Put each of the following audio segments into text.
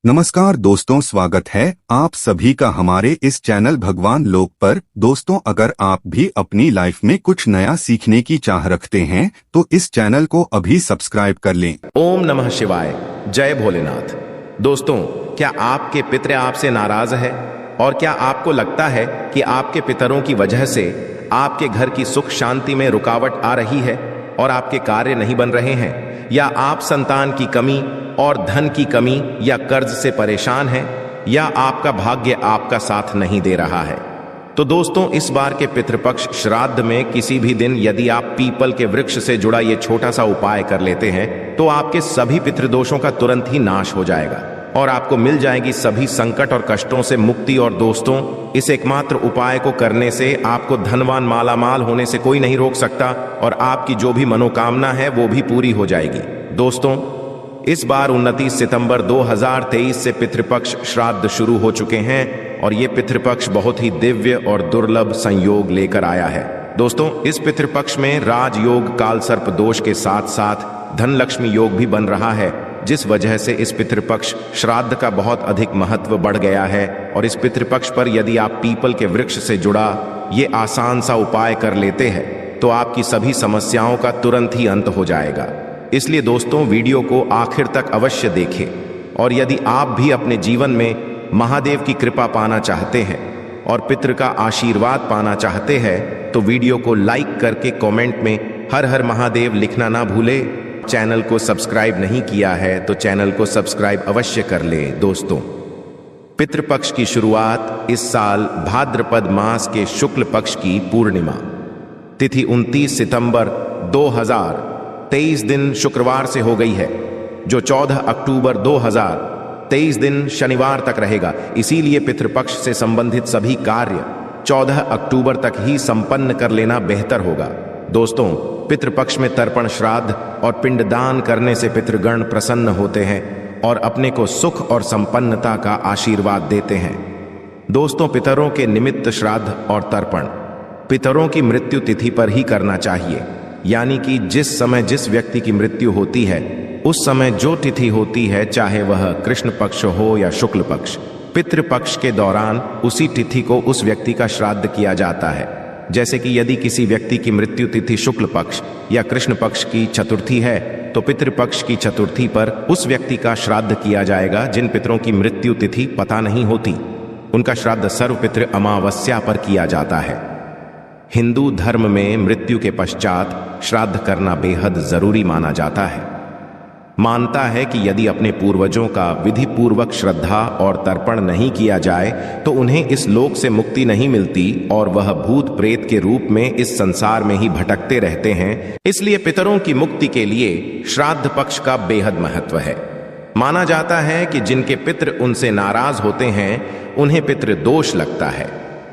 नमस्कार दोस्तों, स्वागत है आप सभी का हमारे इस चैनल भगवान लोक पर। दोस्तों, अगर आप भी अपनी लाइफ में कुछ नया सीखने की चाह रखते हैं तो इस चैनल को अभी सब्सक्राइब कर लें। ओम नमः शिवाय, जय भोलेनाथ। दोस्तों, क्या आपके पितर आपसे नाराज है? और क्या आपको लगता है कि आपके पितरों की वजह से आपके घर की सुख शांति में रुकावट आ रही है और आपके कार्य नहीं बन रहे हैं? या आप संतान की कमी और धन की कमी या कर्ज से परेशान हैं, या आपका भाग्य आपका साथ नहीं दे रहा है? तो दोस्तों, इस बार के पितृपक्ष श्राद्ध में किसी भी दिन यदि आप पीपल के वृक्ष से जुड़ा ये छोटा सा उपाय कर लेते हैं तो आपके सभी पितृदोषों का तुरंत ही नाश हो जाएगा और आपको मिल जाएगी सभी संकट और कष्टों से मुक्ति। और दोस्तों, इस एकमात्र उपाय को करने से आपको धनवान मालामाल होने से कोई नहीं रोक सकता और आपकी जो भी मनोकामना है वो भी पूरी हो जाएगी। दोस्तों, इस बार 29 सितंबर 2023 से पितृपक्ष श्राद्ध शुरू हो चुके हैं और ये पितृपक्ष बहुत ही दिव्य और दुर्लभ संयोग लेकर आया है। दोस्तों, इस पितृपक्ष में राजयोग काल सर्प दोष के साथ साथ धन लक्ष्मी योग भी बन रहा है, जिस वजह से इस पितृपक्ष श्राद्ध का बहुत अधिक महत्व बढ़ गया है। और इस पितृपक्ष पर यदि आप पीपल के वृक्ष से जुड़ा ये आसान सा उपाय कर लेते हैं तो आपकी सभी समस्याओं का तुरंत ही अंत हो जाएगा। इसलिए दोस्तों, वीडियो को आखिर तक अवश्य देखें। और यदि आप भी अपने जीवन में महादेव की कृपा पाना चाहते हैं और पितृ का आशीर्वाद पाना चाहते हैं तो वीडियो को लाइक करके कमेंट में हर हर महादेव लिखना ना भूले। चैनल को सब्सक्राइब नहीं किया है तो चैनल को सब्सक्राइब अवश्य कर ले। दोस्तों, पितृपक्ष की शुरुआत इस साल भाद्रपद मास के शुक्ल पक्ष की पूर्णिमा तिथि 29 सितंबर 2023 दिन शुक्रवार से हो गई है, जो 14 अक्टूबर 2023 दिन शनिवार तक रहेगा। इसीलिए पितृपक्ष से संबंधित सभी कार्य 14 अक्टूबर तक ही संपन्न कर लेना बेहतर होगा। दोस्तों, पितृपक्ष में तर्पण श्राद्ध और पिंडदान करने से पितृगण प्रसन्न होते हैं और अपने को सुख और संपन्नता का आशीर्वाद देते हैं। दोस्तों, पितरों के निमित्त श्राद्ध और तर्पण पितरों की मृत्यु तिथि पर ही करना चाहिए, यानी कि जिस समय जिस व्यक्ति की मृत्यु होती है उस समय जो तिथि होती है, चाहे वह कृष्ण पक्ष हो या शुक्ल पक्ष, पितृपक्ष के दौरान उसी तिथि को उस व्यक्ति का श्राद्ध किया जाता है। जैसे कि यदि किसी व्यक्ति की मृत्यु तिथि शुक्ल पक्ष या कृष्ण पक्ष की चतुर्थी है तो पितृपक्ष की चतुर्थी पर उस व्यक्ति का श्राद्ध किया जाएगा। जिन पितरों की मृत्यु तिथि पता नहीं होती उनका श्राद्ध सर्वपितृ अमावस्या पर किया जाता है। हिंदू धर्म में मृत्यु के पश्चात श्राद्ध करना बेहद जरूरी माना जाता है। मानता है कि यदि अपने पूर्वजों का विधि पूर्वक श्रद्धा और तर्पण नहीं किया जाए तो उन्हें इस लोक से मुक्ति नहीं मिलती और वह भूत प्रेत के रूप में इस संसार में ही भटकते रहते हैं। इसलिए पितरों की मुक्ति के लिए श्राद्ध पक्ष का बेहद महत्व है। माना जाता है कि जिनके पितृ उनसे नाराज होते हैं उन्हें पितृदोष लगता है।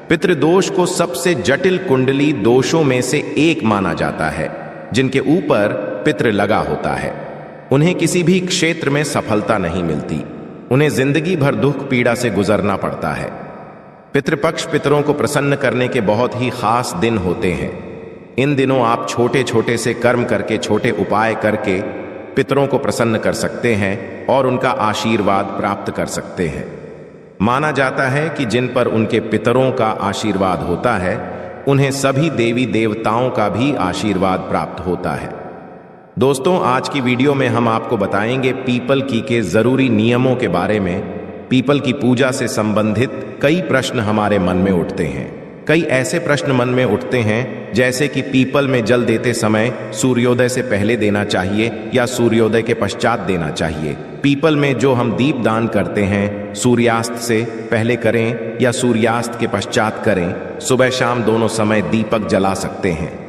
पितृदोष को सबसे जटिल कुंडली दोषों में से एक माना जाता है। जिनके ऊपर पितृ लगा होता है उन्हें किसी भी क्षेत्र में सफलता नहीं मिलती, उन्हें जिंदगी भर दुख पीड़ा से गुजरना पड़ता है। पितृपक्ष पितरों को प्रसन्न करने के बहुत ही खास दिन होते हैं। इन दिनों आप छोटे छोटे से कर्म करके, छोटे उपाय करके पितरों को प्रसन्न कर सकते हैं और उनका आशीर्वाद प्राप्त कर सकते हैं। माना जाता है कि जिन पर उनके पितरों का आशीर्वाद होता है उन्हें सभी देवी देवताओं का भी आशीर्वाद प्राप्त होता है। दोस्तों, आज की वीडियो में हम आपको बताएंगे पीपल की के जरूरी नियमों के बारे में। पीपल की पूजा से संबंधित कई प्रश्न हमारे मन में उठते हैं। कई ऐसे प्रश्न मन में उठते हैं जैसे कि पीपल में जल देते समय सूर्योदय से पहले देना चाहिए या सूर्योदय के पश्चात देना चाहिए। पीपल में जो हम दीप दान करते हैं सूर्यास्त से पहले करें या सूर्यास्त के पश्चात करें। सुबह शाम दोनों समय दीपक जला सकते हैं।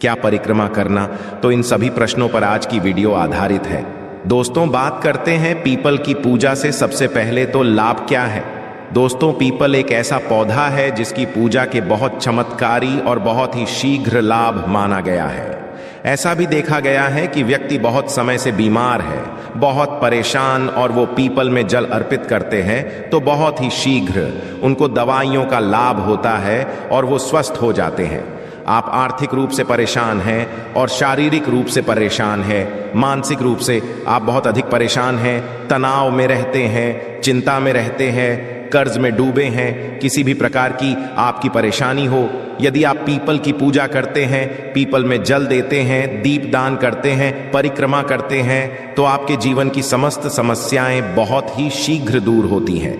क्या परिक्रमा करना? तो इन सभी प्रश्नों पर आज की वीडियो आधारित है। दोस्तों, बात करते हैं पीपल की पूजा से सबसे पहले तो लाभ क्या है। दोस्तों, पीपल एक ऐसा पौधा है जिसकी पूजा के बहुत चमत्कारी और बहुत ही शीघ्र लाभ माना गया है। ऐसा भी देखा गया है कि व्यक्ति बहुत समय से बीमार है, बहुत परेशान, और वो पीपल में जल अर्पित करते हैं तो बहुत ही शीघ्र उनको दवाइयों का लाभ होता है और वो स्वस्थ हो जाते हैं। आप आर्थिक रूप से परेशान हैं और शारीरिक रूप से परेशान हैं, मानसिक रूप से आप बहुत अधिक परेशान हैं, तनाव में रहते हैं, चिंता में रहते हैं, कर्ज में डूबे हैं, किसी भी प्रकार की आपकी परेशानी हो, यदि आप पीपल की पूजा करते हैं, पीपल में जल देते हैं, दीप दान करते हैं, परिक्रमा करते हैं, तो आपके जीवन की समस्त समस्याएं बहुत ही शीघ्र दूर होती हैं।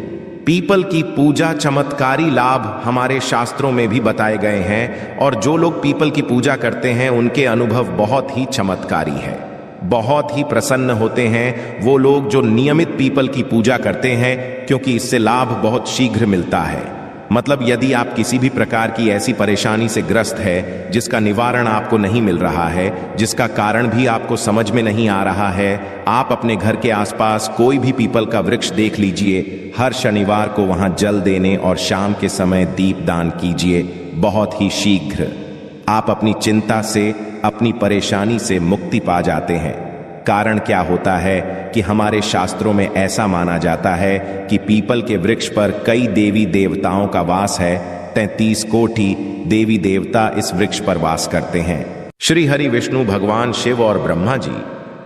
पीपल की पूजा चमत्कारी लाभ हमारे शास्त्रों में भी बताए गए हैं और जो लोग पीपल की पूजा करते हैं उनके अनुभव बहुत ही चमत्कारी है, बहुत ही प्रसन्न होते हैं वो लोग जो नियमित पीपल की पूजा करते हैं, क्योंकि इससे लाभ बहुत शीघ्र मिलता है। मतलब यदि आप किसी भी प्रकार की ऐसी परेशानी से ग्रस्त है जिसका निवारण आपको नहीं मिल रहा है, जिसका कारण भी आपको समझ में नहीं आ रहा है, आप अपने घर के आसपास कोई भी पीपल का वृक्ष देख लीजिए, हर शनिवार को वहां जल देने और शाम के समय दीप दान कीजिए। बहुत ही शीघ्र आप अपनी चिंता से, अपनी परेशानी से मुक्ति पा जाते हैं। कारण क्या होता है कि हमारे शास्त्रों में ऐसा माना जाता है कि पीपल के वृक्ष पर कई देवी देवताओं का वास है। 33 कोटि देवी देवता इस वृक्ष पर वास करते हैं। श्री हरि विष्णु भगवान शिव और ब्रह्मा जी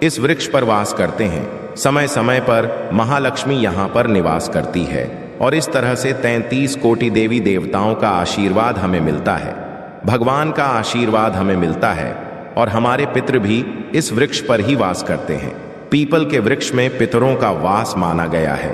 इस वृक्ष पर वास करते हैं। समय समय पर महालक्ष्मी यहाँ पर निवास करती है और इस तरह से 33 कोटि देवी देवताओं का आशीर्वाद हमें मिलता है, भगवान का आशीर्वाद हमें मिलता है और हमारे पितृ भी इस वृक्ष पर ही वास करते हैं। पीपल के वृक्ष में पितरों का वास माना गया है।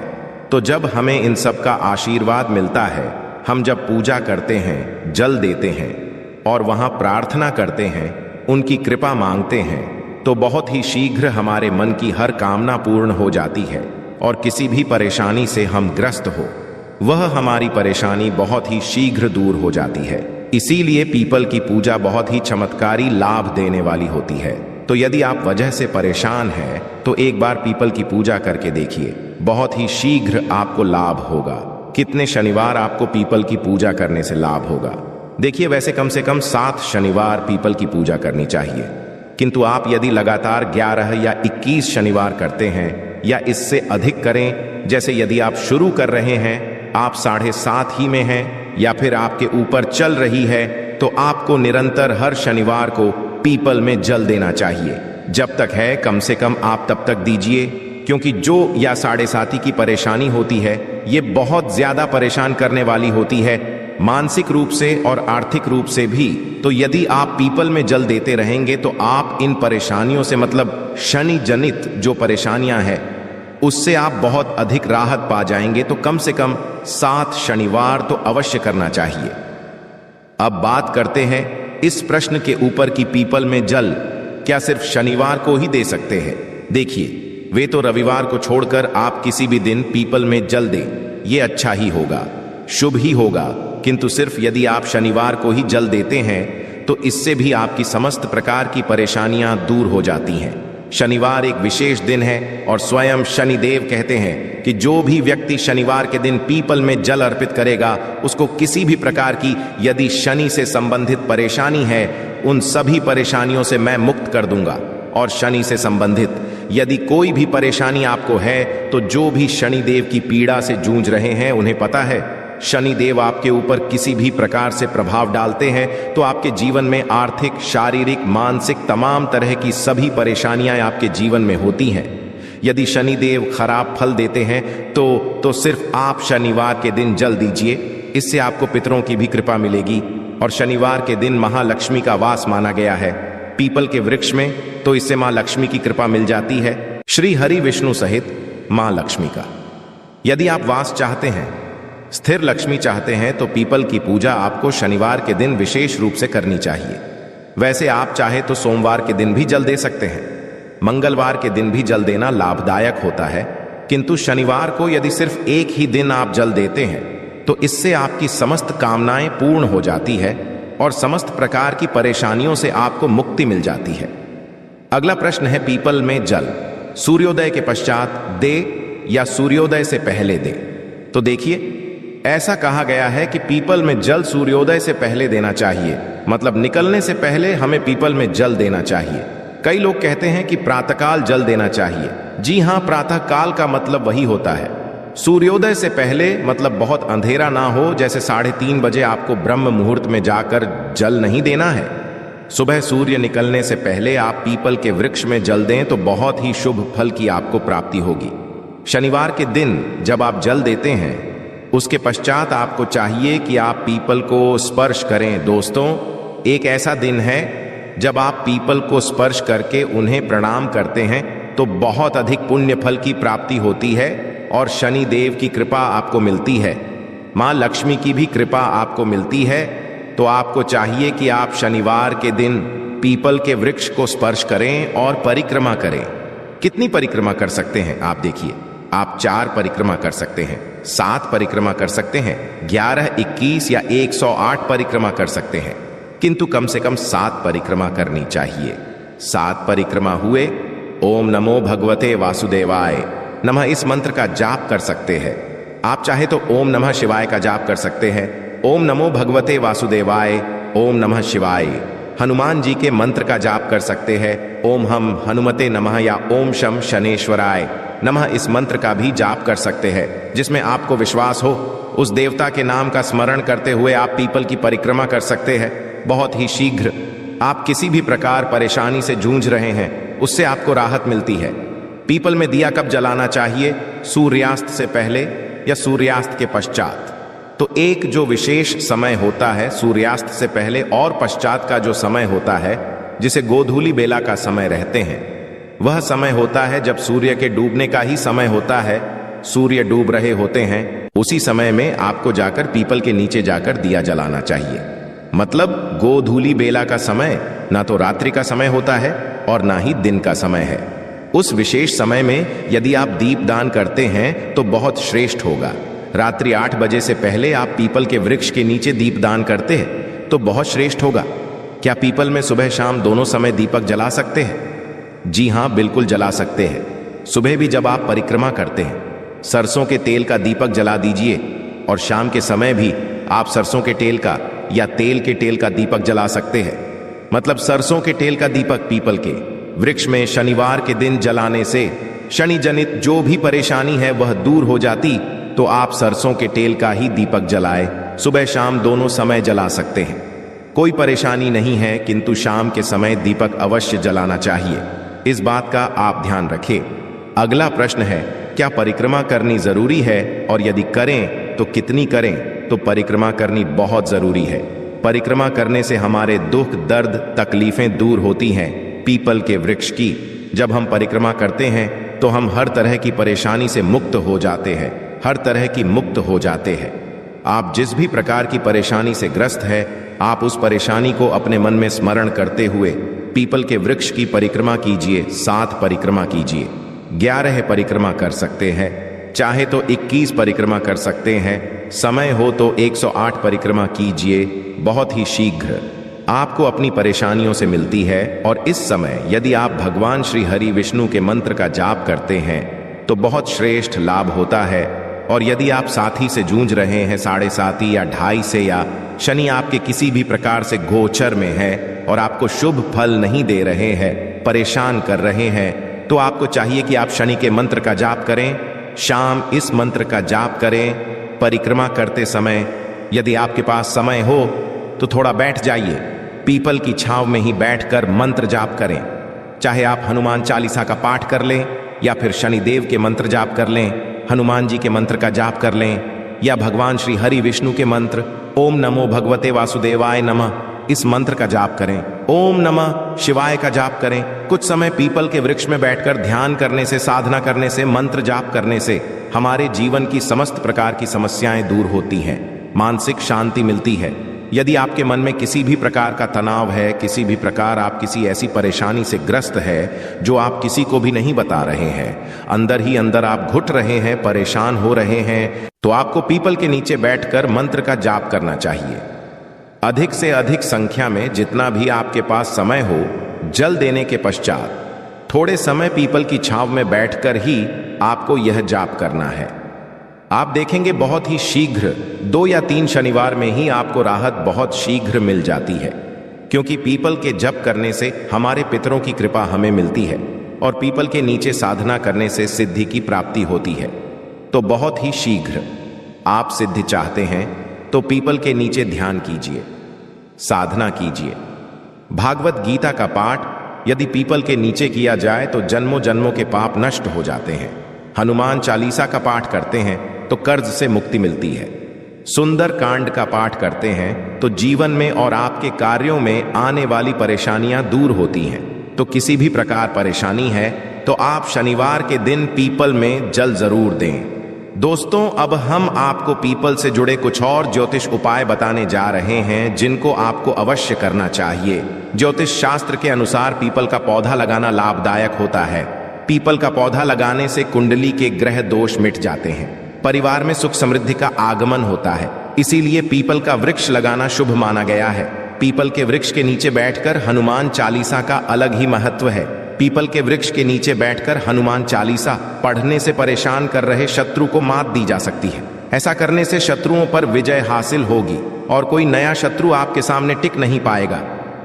तो जब हमें इन सब का आशीर्वाद मिलता है, हम जब पूजा करते हैं, जल देते हैं और वहां प्रार्थना करते हैं, उनकी कृपा मांगते हैं, तो बहुत ही शीघ्र हमारे मन की हर कामना पूर्ण हो जाती है और किसी भी परेशानी से हम ग्रस्त हो, वह हमारी परेशानी बहुत ही शीघ्र दूर हो जाती है। इसीलिए पीपल की पूजा बहुत ही चमत्कारी लाभ देने वाली होती है। तो यदि आप वजह से परेशान हैं तो एक बार पीपल की पूजा करके देखिए, बहुत ही शीघ्र आपको लाभ होगा। कितने शनिवार आपको पीपल की पूजा करने से लाभ होगा? देखिए, वैसे कम से कम 7 शनिवार पीपल की पूजा करनी चाहिए, किंतु आप यदि लगातार 11 या 21 शनिवार करते हैं या इससे अधिक करें, जैसे यदि आप शुरू कर रहे हैं, आप 7.5 ही में हैं या फिर आपके ऊपर चल रही है, तो आपको निरंतर हर शनिवार को पीपल में जल देना चाहिए। जब तक है कम से कम आप तब तक दीजिए, क्योंकि जो या 7.5 की परेशानी होती है ये बहुत ज्यादा परेशान करने वाली होती है, मानसिक रूप से और आर्थिक रूप से भी। तो यदि आप पीपल में जल देते रहेंगे तो आप इन परेशानियों से, मतलब शनि जनित जो परेशानियां हैं, उससे आप बहुत अधिक राहत पा जाएंगे। तो कम से कम 7 शनिवार तो अवश्य करना चाहिए। अब बात करते हैं इस प्रश्न के ऊपर कि पीपल में जल क्या सिर्फ शनिवार को ही दे सकते हैं। देखिए, वे तो रविवार को छोड़कर आप किसी भी दिन पीपल में जल दें, ये अच्छा ही होगा, शुभ ही होगा, किंतु सिर्फ यदि आप शनिवार को ही जल देते हैं तो इससे भी आपकी समस्त प्रकार की परेशानियां दूर हो जाती हैं। शनिवार एक विशेष दिन है और स्वयं शनिदेव कहते हैं कि जो भी व्यक्ति शनिवार के दिन पीपल में जल अर्पित करेगा, उसको किसी भी प्रकार की यदि शनि से संबंधित परेशानी है, उन सभी परेशानियों से मैं मुक्त कर दूंगा। और शनि से संबंधित यदि कोई भी परेशानी आपको है, तो जो भी शनिदेव की पीड़ा से जूझ रहे हैं, उन्हें पता है शनिदेव आपके ऊपर किसी भी प्रकार से प्रभाव डालते हैं तो आपके जीवन में आर्थिक, शारीरिक, मानसिक तमाम तरह की सभी परेशानियां आपके जीवन में होती हैं। यदि शनिदेव खराब फल देते हैं तो सिर्फ आप शनिवार के दिन जल दीजिए, इससे आपको पितरों की भी कृपा मिलेगी। और शनिवार के दिन महालक्ष्मी का वास माना गया है पीपल के वृक्ष में, तो इससे मां लक्ष्मी की कृपा मिल जाती है, श्री हरि विष्णु सहित मां लक्ष्मी का। यदि आप वास चाहते हैं, स्थिर लक्ष्मी चाहते हैं, तो पीपल की पूजा आपको शनिवार के दिन विशेष रूप से करनी चाहिए। वैसे आप चाहे तो सोमवार के दिन भी जल दे सकते हैं, मंगलवार के दिन भी जल देना लाभदायक होता है, किंतु शनिवार को यदि सिर्फ एक ही दिन आप जल देते हैं तो इससे आपकी समस्त कामनाएं पूर्ण हो जाती है और समस्त प्रकार की परेशानियों से आपको मुक्ति मिल जाती है। अगला प्रश्न है, पीपल में जल सूर्योदय के पश्चात दे या सूर्योदय से पहले दे? तो देखिए, ऐसा कहा गया है कि पीपल में जल सूर्योदय से पहले देना चाहिए, मतलब निकलने से पहले हमें पीपल में जल देना चाहिए। कई लोग कहते हैं कि प्रातःकाल जल देना चाहिए। जी हां, प्रातःकाल का मतलब वही होता है सूर्योदय से पहले, मतलब बहुत अंधेरा ना हो, जैसे 3:30 बजे आपको ब्रह्म मुहूर्त में जाकर जल नहीं देना है। सुबह सूर्य निकलने से पहले आप पीपल के वृक्ष में जल दें तो बहुत ही शुभ फल की आपको प्राप्ति होगी। शनिवार के दिन जब आप जल देते हैं, उसके पश्चात आपको चाहिए कि आप पीपल को स्पर्श करें। दोस्तों, एक ऐसा दिन है जब आप पीपल को स्पर्श करके उन्हें प्रणाम करते हैं तो बहुत अधिक पुण्य फल की प्राप्ति होती है और शनि देव की कृपा आपको मिलती है, मां लक्ष्मी की भी कृपा आपको मिलती है। तो आपको चाहिए कि आप शनिवार के दिन पीपल के वृक्ष को स्पर्श करें और परिक्रमा करें। कितनी परिक्रमा कर सकते हैं आप देखिए, आप 4 परिक्रमा कर सकते हैं, 7 परिक्रमा कर सकते हैं, 11, 21 या 108 परिक्रमा कर सकते हैं, किंतु कम से कम 7 परिक्रमा करनी चाहिए। 7 परिक्रमा हुए, ओम नमो भगवते वासुदेवाय नमः इस मंत्र का जाप कर सकते हैं। आप चाहे तो ओम नमः शिवाय का जाप कर सकते हैं, ओम नमो भगवते वासुदेवाय, ओम नमः शिवाय। हनुमान जी के मंत्र का जाप कर सकते हैं, ओम हम हनुमते नमः या ओम शम शनेश्वराय नमः इस मंत्र का भी जाप कर सकते हैं। जिसमें आपको विश्वास हो उस देवता के नाम का स्मरण करते हुए आप पीपल की परिक्रमा कर सकते हैं। बहुत ही शीघ्र आप किसी भी प्रकार परेशानी से जूझ रहे हैं, उससे आपको राहत मिलती है। पीपल में दिया कब जलाना चाहिए? सूर्यास्त से पहले या सूर्यास्त के पश्चात। तो एक जो विशेष समय होता है सूर्यास्त से पहले और पश्चात का जो समय होता है, जिसे गोधूली बेला का समय रहते हैं, वह समय होता है जब सूर्य के डूबने का ही समय होता है। सूर्य डूब रहे होते हैं, उसी समय में आपको जाकर पीपल के नीचे जाकर दिया जलाना चाहिए। मतलब गोधूली बेला का समय ना तो रात्रि का समय होता है और ना ही दिन का समय है। उस विशेष समय में यदि आप दीप दान करते हैं तो बहुत श्रेष्ठ होगा। रात्रि 8 बजे से पहले आप पीपल के वृक्ष के नीचे दीप दान करते हैं तो बहुत श्रेष्ठ होगा। क्या पीपल में सुबह शाम दोनों समय दीपक जला सकते हैं? जी हां, बिल्कुल जला सकते हैं। सुबह भी जब आप परिक्रमा करते हैं, सरसों के तेल का दीपक जला दीजिए और शाम के समय भी आप सरसों के तेल का या तेल के तेल का दीपक जला सकते हैं। मतलब सरसों के तेल का दीपक पीपल के वृक्ष में शनिवार के दिन जलाने से शनि जनित जो भी परेशानी है वह दूर हो जाती। तो आप सरसों के तेल का ही दीपक जलाए, सुबह शाम दोनों समय जला सकते हैं, कोई परेशानी नहीं है, किंतु शाम के समय दीपक अवश्य जलाना चाहिए। इस बात का आप ध्यान रखें। अगला प्रश्न है, क्या परिक्रमा करनी जरूरी है और यदि करें तो कितनी करें? तो परिक्रमा करनी बहुत जरूरी है। परिक्रमा करने से हमारे दुख, दर्द, तकलीफें दूर होती हैं। पीपल के वृक्ष की जब हम परिक्रमा करते हैं तो हम हर तरह की परेशानी से मुक्त हो जाते हैं, हर तरह की मुक्त हो जाते हैं। आप जिस भी प्रकार की परेशानी से ग्रस्त है, आप उस परेशानी को अपने मन में स्मरण करते हुए पीपल के वृक्ष की परिक्रमा कीजिए। 7 परिक्रमा कीजिए, 11 परिक्रमा कर सकते हैं, चाहे तो 21 परिक्रमा कर सकते हैं, समय हो तो 108 परिक्रमा कीजिए। बहुत ही शीघ्र आपको अपनी परेशानियों से मिलती है। और इस समय यदि आप भगवान श्री हरि विष्णु के मंत्र का जाप करते हैं तो बहुत श्रेष्ठ लाभ होता है। और यदि आप साथी से जूझ रहे हैं, 7.5 या 2.5 से, या शनि आपके किसी भी प्रकार से गोचर में है और आपको शुभ फल नहीं दे रहे हैं, परेशान कर रहे हैं, तो आपको चाहिए कि आप शनि के मंत्र का जाप करें। शाम इस मंत्र का जाप करें। परिक्रमा करते समय यदि आपके पास समय हो तो थोड़ा बैठ जाइए, पीपल की छांव में ही बैठकर मंत्र जाप करें। चाहे आप हनुमान चालीसा का पाठ कर लें या फिर शनिदेव के मंत्र जाप कर लें, हनुमान जी के मंत्र का जाप कर लें, या भगवान श्री हरि विष्णु के मंत्र ओम नमो भगवते वासुदेवाय नमः इस मंत्र का जाप करें। ओम नमः शिवाय का जाप करें। कुछ समय पीपल के वृक्ष में बैठकर ध्यान करने से, साधना करने से, मंत्र जाप करने से हमारे जीवन की समस्त प्रकार की समस्याएं दूर होती हैं, मानसिक शांति मिलती है। यदि आपके मन में किसी भी प्रकार का तनाव है, किसी भी प्रकार आप किसी ऐसी परेशानी से ग्रस्त है जो आप किसी को भी नहीं बता रहे हैं, अंदर ही अंदर आप घुट रहे हैं, परेशान हो रहे हैं, तो आपको पीपल के नीचे बैठकर मंत्र का जाप करना चाहिए। अधिक से अधिक संख्या में जितना भी आपके पास समय हो, जल देने के पश्चात थोड़े समय पीपल की छांव में बैठकर ही आपको यह जाप करना है। आप देखेंगे बहुत ही शीघ्र 2 या 3 शनिवार में ही आपको राहत बहुत शीघ्र मिल जाती है, क्योंकि पीपल के जप करने से हमारे पितरों की कृपा हमें मिलती है और पीपल के नीचे साधना करने से सिद्धि की प्राप्ति होती है। तो बहुत ही शीघ्र आप सिद्धि चाहते हैं तो पीपल के नीचे ध्यान कीजिए, साधना कीजिए। भागवत गीता का पाठ यदि पीपल के नीचे किया जाए तो जन्मों जन्मों के पाप नष्ट हो जाते हैं। हनुमान चालीसा का पाठ करते हैं तो कर्ज से मुक्ति मिलती है। सुंदर कांड का पाठ करते हैं तो जीवन में और आपके कार्यों में आने वाली परेशानियां दूर होती हैं। तो किसी भी प्रकार परेशानी है तो आप शनिवार के दिन पीपल में जल जरूर दें। दोस्तों, अब हम आपको पीपल से जुड़े कुछ और ज्योतिष उपाय बताने जा रहे हैं जिनको आपको अवश्य करना चाहिए। ज्योतिष शास्त्र के अनुसार पीपल का पौधा लगाना लाभदायक होता है। पीपल का पौधा लगाने से कुंडली के ग्रह दोष मिट जाते हैं, परिवार में सुख समृद्धि का आगमन होता है। इसीलिए पीपल का वृक्ष लगाना शुभ माना गया है। पीपल के वृक्ष के नीचे बैठकर हनुमान चालीसा का अलग ही महत्व है। पीपल के वृक्ष के नीचे बैठकर हनुमान चालीसा पढ़ने से परेशान कर रहे शत्रु को मात दी जा सकती है। ऐसा करने से शत्रुओं पर विजय हासिल होगी और कोई नया शत्रु आपके सामने टिक नहीं पाएगा।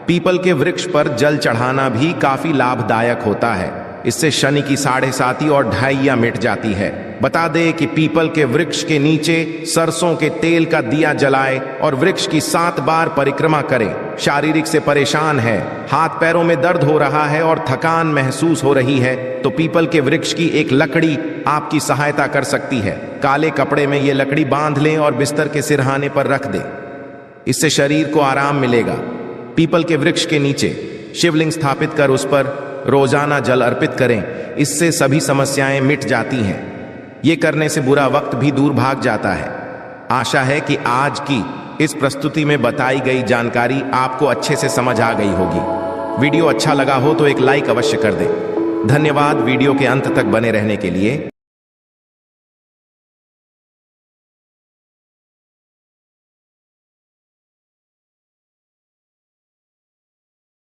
पीपल के वृक्ष पर जल चढ़ाना भी काफी लाभदायक होता है। इससे शनि की 7.5 और ढाइयां मिट जाती है। बता दे कि पीपल के वृक्ष के नीचे सरसों के तेल का दिया जलाए और वृक्ष की 7 बार परिक्रमा करें। शारीरिक से परेशान है, हाथ पैरों में दर्द हो रहा है और थकान महसूस हो रही है तो पीपल के वृक्ष की एक लकड़ी आपकी सहायता कर सकती है। काले कपड़े में ये लकड़ी बांध लें और बिस्तर के सिरहाने पर रख दें। इससे शरीर को आराम मिलेगा। पीपल के वृक्ष के नीचे शिवलिंग स्थापित कर उस पर रोजाना जल अर्पित करें। इससे सभी समस्याएं मिट जाती हैं। ये करने से बुरा वक्त भी दूर भाग जाता है। आशा है कि आज की इस प्रस्तुति में बताई गई जानकारी आपको अच्छे से समझ आ गई होगी। वीडियो अच्छा लगा हो तो एक लाइक अवश्य कर दें। धन्यवाद वीडियो के अंत तक बने रहने के लिए।